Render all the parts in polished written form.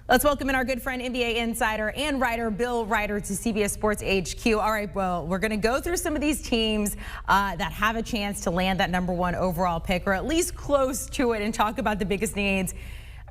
Let's welcome in our good friend, NBA insider and writer Bill Reiter to CBS Sports HQ. All right, well, we're going to go through some of these teams that have a chance to land that #1 overall pick, or at least close to it, and talk about the biggest needs.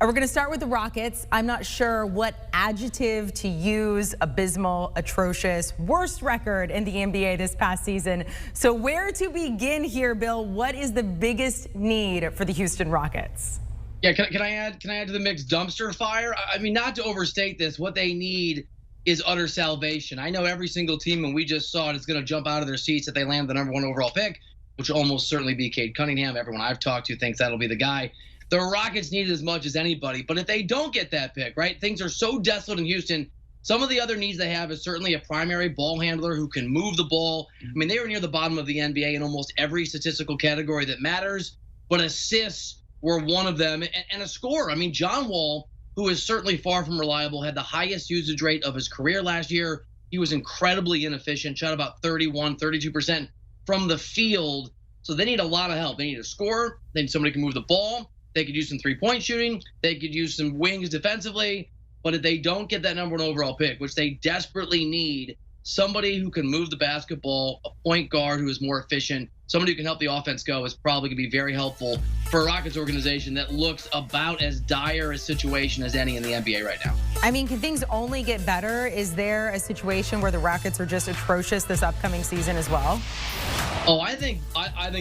We're going to start with the Rockets. I'm not sure what adjective to use: abysmal, atrocious, worst record in the NBA this past season. So where to begin here, Bill? What is the biggest need for the Houston Rockets? Yeah, can I add to the mix dumpster fire? I mean, not to overstate this, what they need is utter salvation. I know every single team, and we just saw it, is going to jump out of their seats if they land the #1 overall pick, which will almost certainly be Cade Cunningham. Everyone I've talked to thinks that'll be the guy. The Rockets need it as much as anybody, but if they don't get that pick, right, things are so desolate in Houston. Some of the other needs they have is certainly a primary ball handler who can move the ball. I mean, they were near the bottom of the NBA in almost every statistical category that matters, but assists were one of them, and a scorer. I mean, John Wall, who is certainly far from reliable, had the highest usage rate of his career last year. He was incredibly inefficient, shot about 32% from the field. So they need a lot of help. They need a scorer. They need somebody who can move the ball. They could use some three-point shooting. They could use some wings defensively. But if they don't get that #1 overall pick, which they desperately need, somebody who can move the basketball, a point guard who is more efficient, somebody who can help the offense go, is probably going to be very helpful for a Rockets organization that looks about as dire a situation as any in the NBA right now. I mean, can things only get better? Is there a situation where the Rockets are just atrocious this upcoming season as well? Oh, I think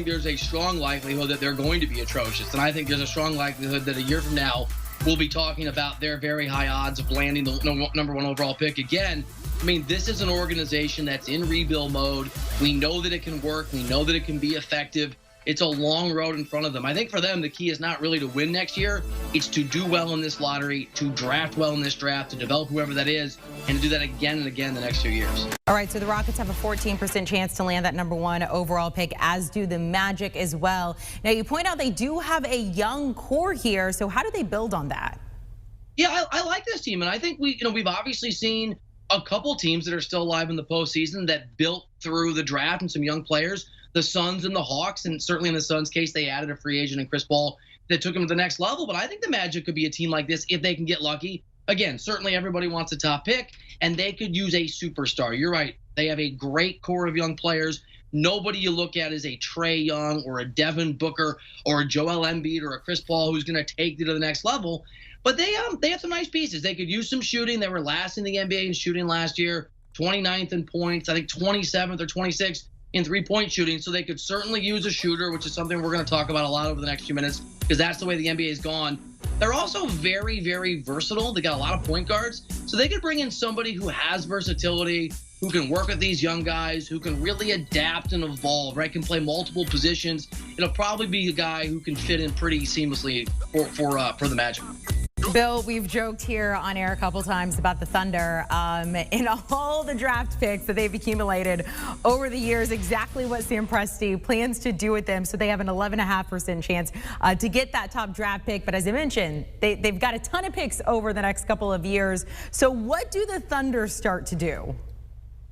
there's a strong likelihood that they're going to be atrocious. And I think there's a strong likelihood that a year from now, we'll be talking about their very high odds of landing the #1 overall pick again. I mean, this is an organization that's in rebuild mode. We know that it can work. We know that it can be effective. It's a long road in front of them. I think for them, the key is not really to win next year. It's to do well in this lottery, to draft well in this draft, to develop whoever that is, and to do that again and again the next few years. All right, so the Rockets have a 14% chance to land that #1 overall pick, as do the Magic as well. Now, you point out they do have a young core here, so how do they build on that? Yeah, I like this team, and I think we've obviously seen a couple teams that are still alive in the postseason that built through the draft and some young players. The Suns and the Hawks, and certainly in the Suns' case, they added a free agent in Chris Paul that took them to the next level. But I think the Magic could be a team like this if they can get lucky. Again, certainly everybody wants a top pick, and they could use a superstar. You're right. They have a great core of young players. Nobody you look at is a Trae Young or a Devin Booker or a Joel Embiid or a Chris Paul who's going to take it to the next level. But they have some nice pieces. They could use some shooting. They were last in the NBA in shooting last year, 29th in points, I think 27th or 26th in three-point shooting. So they could certainly use a shooter, which is something we're going to talk about a lot over the next few minutes because that's the way the NBA has gone. They're also very, very versatile. They got a lot of point guards. So they could bring in somebody who has versatility, who can work with these young guys, who can really adapt and evolve, right? Can play multiple positions. It'll probably be a guy who can fit in pretty seamlessly for the Magic. Bill, we've joked here on air a couple times about the Thunder in all the draft picks that they've accumulated over the years, exactly what Sam Presti plans to do with them. So they have an 11.5% chance to get that top draft pick. But as I mentioned, they've got a ton of picks over the next couple of years. So what do the Thunder start to do?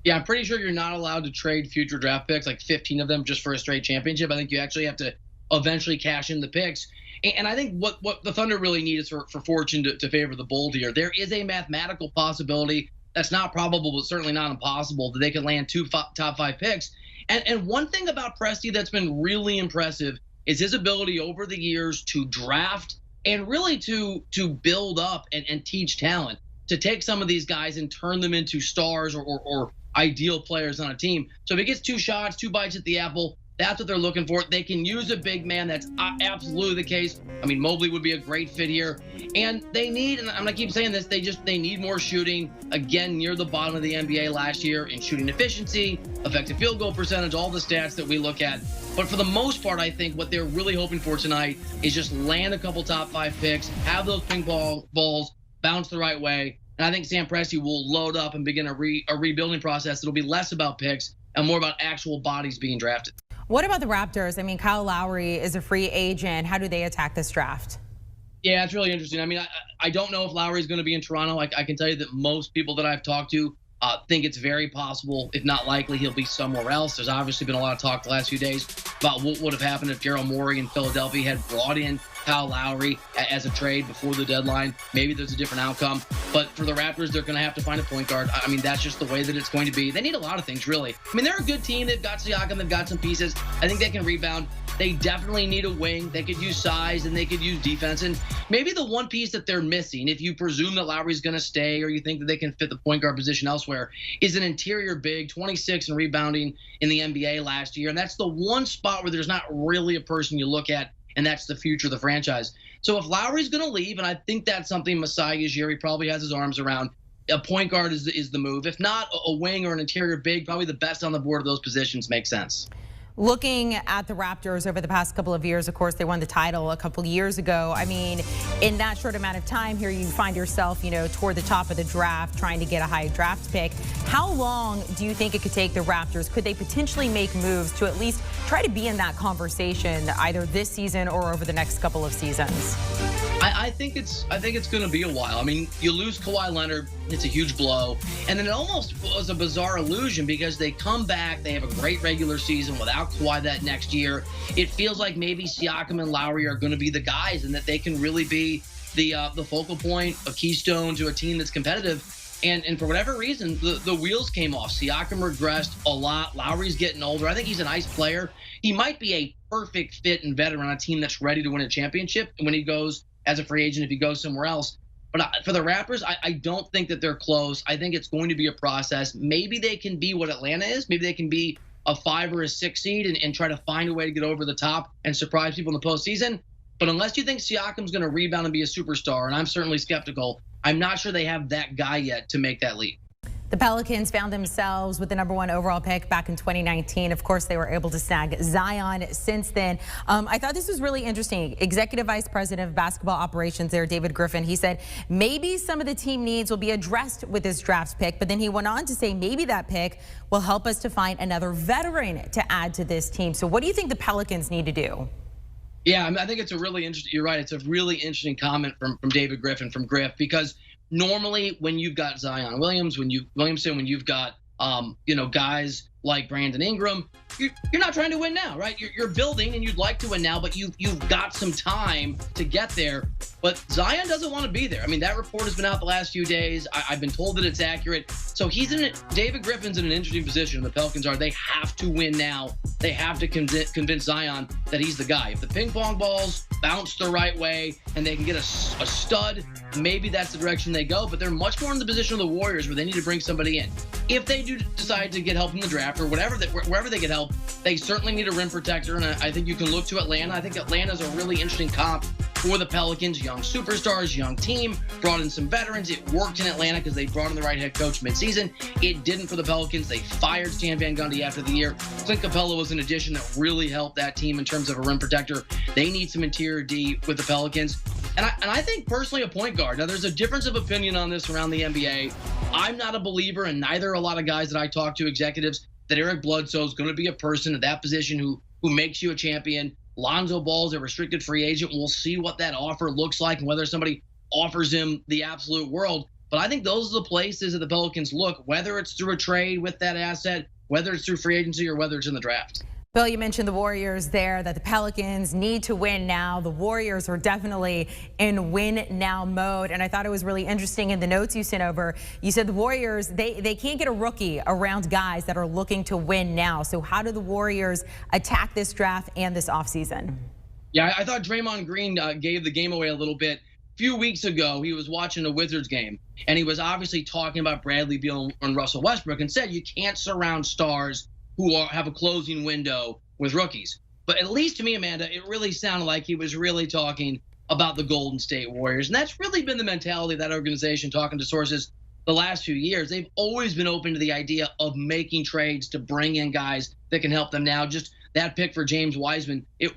Yeah, I'm pretty sure you're not allowed to trade future draft picks, like 15 of them just for a straight championship. I think you actually have to eventually cash in the picks. And I think what the Thunder really need is for fortune to favor the bold here. There is a mathematical possibility that's not probable, but certainly not impossible, that they could land two top 5 picks. And one thing about Presti that's been really impressive is his ability over the years to draft and really to build up and teach talent, to take some of these guys and turn them into stars or ideal players on a team. So if he gets 2 shots, 2 bites at the apple, that's what they're looking for. They can use a big man. That's absolutely the case. I mean, Mobley would be a great fit here. And they need, and I'm going to keep saying this, they need more shooting. Again, near the bottom of the NBA last year in shooting efficiency, effective field goal percentage, all the stats that we look at. But for the most part, I think what they're really hoping for tonight is just land a couple top 5 picks, have those ping pong balls bounce the right way. And I think Sam Presti will load up and begin a rebuilding process. It'll be less about picks and more about actual bodies being drafted. What about the Raptors? I mean, Kyle Lowry is a free agent. How do they attack this draft? Yeah, it's really interesting. I mean, I don't know if Lowry's going to be in Toronto. I can tell you that most people that I've talked to Think it's very possible, if not likely, he'll be somewhere else. There's obviously been a lot of talk the last few days about what would have happened if Daryl Morey in Philadelphia had brought in Kyle Lowry as a trade before the deadline. Maybe there's a different outcome. But for the Raptors, they're going to have to find a point guard. I mean, that's just the way that it's going to be. They need a lot of things, really. I mean, they're a good team. They've got Siakam. They've got some pieces. I think they can rebound. They definitely need a wing. They could use size and they could use defense. And maybe the one piece that they're missing, if you presume that Lowry's going to stay or you think that they can fit the point guard position elsewhere, is an interior big, 26 in rebounding in the NBA last year. And that's the one spot where there's not really a person you look at, and that's the future of the franchise. So if Lowry's going to leave, and I think that's something Masai Ujiri probably has his arms around, a point guard is the move. If not, a wing or an interior big, probably the best on the board of those positions makes sense. Looking at the Raptors over the past couple of years, of course, they won the title a couple years ago. I mean, in that short amount of time here, you find yourself, toward the top of the draft, trying to get a high draft pick. How long do you think it could take the Raptors? Could they potentially make moves to at least try to be in that conversation either this season or over the next couple of seasons? I think it's going to be a while. I mean, you lose Kawhi Leonard, it's a huge blow. And then it almost was a bizarre illusion because they come back, they have a great regular season without Kawhi that next year. It feels like maybe Siakam and Lowry are going to be the guys and that they can really be the focal point, a keystone to a team that's competitive. And for whatever reason, the wheels came off. Siakam regressed a lot. Lowry's getting older. I think he's a nice player. He might be a perfect fit and veteran on a team that's ready to win a championship when he goes as a free agent if he goes somewhere else. But for the Raptors, I don't think that they're close. I think it's going to be a process. Maybe they can be what Atlanta is. Maybe they can be a 5 or a 6 seed and try to find a way to get over the top and surprise people in the postseason. But unless you think Siakam's going to rebound and be a superstar, and I'm certainly skeptical, I'm not sure they have that guy yet to make that leap. The Pelicans found themselves with the #1 overall pick back in 2019. Of course, they were able to snag Zion since then. I thought this was really interesting. Executive Vice President of Basketball Operations there, David Griffin, he said maybe some of the team needs will be addressed with this draft pick, but then he went on to say maybe that pick will help us to find another veteran to add to this team. So what do you think the Pelicans need to do? Yeah, I think it's a really interesting, you're right, it's a really interesting comment from David Griffin, from Griff, because normally when you've got Zion Williamson, when you've got guys like Brandon Ingram, you're not trying to win now, right? You're building and you'd like to win now, but you've got some time to get there. But Zion doesn't want to be there. I mean, that report has been out the last few days. I've been told that it's accurate. So David Griffin's in an interesting position. The Pelicans are. They have to win now. They have to convince Zion that he's the guy. If the ping pong balls bounce the right way and they can get a stud, maybe that's the direction they go. But they're much more in the position of the Warriors where they need to bring somebody in. If they do decide to get help in the draft or wherever they get help, they certainly need a rim protector. And I think you can look to Atlanta. I think Atlanta's a really interesting comp for the Pelicans. Young superstars, young team, brought in some veterans. It worked in Atlanta because they brought in the right head coach midseason. It didn't for the Pelicans. They fired Stan Van Gundy after the year. Clint Capella was an addition that really helped that team in terms of a rim protector. They need some interior D with the Pelicans. And I think personally a point guard. Now, there's a difference of opinion on this around the NBA. I'm not a believer, and neither are a lot of guys that I talk to, executives, that Eric Bledsoe is going to be a person at that position who makes you a champion. Lonzo Ball's a restricted free agent. We'll see what that offer looks like and whether somebody offers him the absolute world. But I think those are the places that the Pelicans look, whether it's through a trade with that asset, whether it's through free agency, or whether it's in the draft. Bill, you mentioned the Warriors there, that the Pelicans need to win now. The Warriors are definitely in win now mode. And I thought it was really interesting in the notes you sent over. You said the Warriors, they can't get a rookie around guys that are looking to win now. So how do the Warriors attack this draft and this offseason? Yeah, I thought Draymond Green gave the game away a little bit. A few weeks ago, he was watching a Wizards game, and he was obviously talking about Bradley Beal and Russell Westbrook and said you can't surround stars who have a closing window with rookies. But at least to me, Amanda, it really sounded like he was really talking about the Golden State Warriors. And that's really been the mentality of that organization, talking to sources the last few years. They've always been open to the idea of making trades to bring in guys that can help them now. Just that pick for James Wiseman, it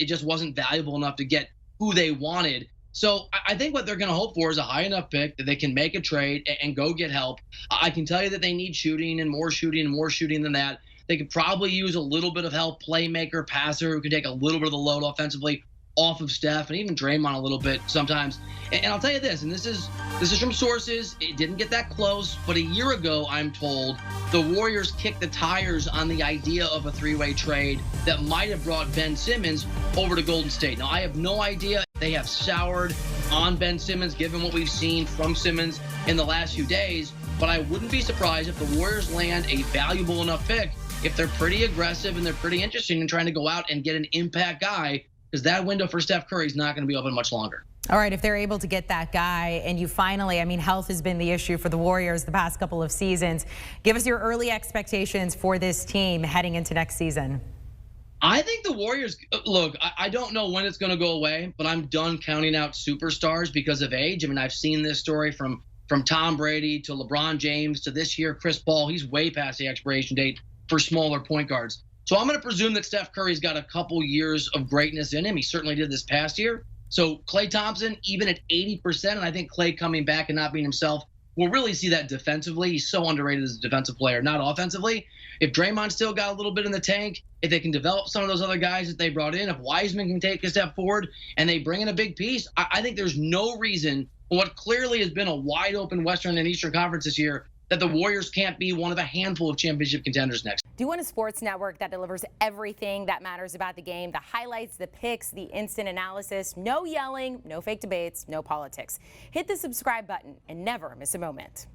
just wasn't valuable enough to get who they wanted. So I think what they're going to hope for is a high enough pick that they can make a trade and go get help. I can tell you that they need shooting and more shooting than that. They could probably use a little bit of help, playmaker, passer, who can take a little bit of the load offensively. off of Steph and even Draymond a little bit sometimes. And I'll tell you this, and this is from sources. It didn't get that close, but a year ago, I'm told, the Warriors kicked the tires on the idea of a three-way trade that might have brought Ben Simmons over to Golden State. Now, I have no idea. They have soured on Ben Simmons, given what we've seen from Simmons in the last few days. But I wouldn't be surprised if the Warriors land a valuable enough pick if they're pretty aggressive and they're pretty interested in trying to go out and get an impact guy, because that window for Steph Curry is not going to be open much longer. All right, if they're able to get that guy and you finally, I mean, health has been the issue for the Warriors the past couple of seasons. Give us your early expectations for this team heading into next season. I think the Warriors, look, I don't know when it's going to go away, but I'm done counting out superstars because of age. I mean, I've seen this story from Tom Brady to LeBron James to this year, Chris Paul. He's way past the expiration date for smaller point guards. So I'm going to presume that Steph Curry's got a couple years of greatness in him. He certainly did this past year. So Klay Thompson, even at 80%, and I think Klay coming back and not being himself, we'll really see that defensively. He's so underrated as a defensive player, not offensively. If Draymond still got a little bit in the tank, if they can develop some of those other guys that they brought in, if Wiseman can take a step forward and they bring in a big piece, I think there's no reason, what clearly has been a wide open Western and Eastern Conference this year, that the Warriors can't be one of a handful of championship contenders next. Do you want a sports network that delivers everything that matters about the game? The highlights, the picks, the instant analysis, no yelling, no fake debates, no politics. Hit the subscribe button and never miss a moment.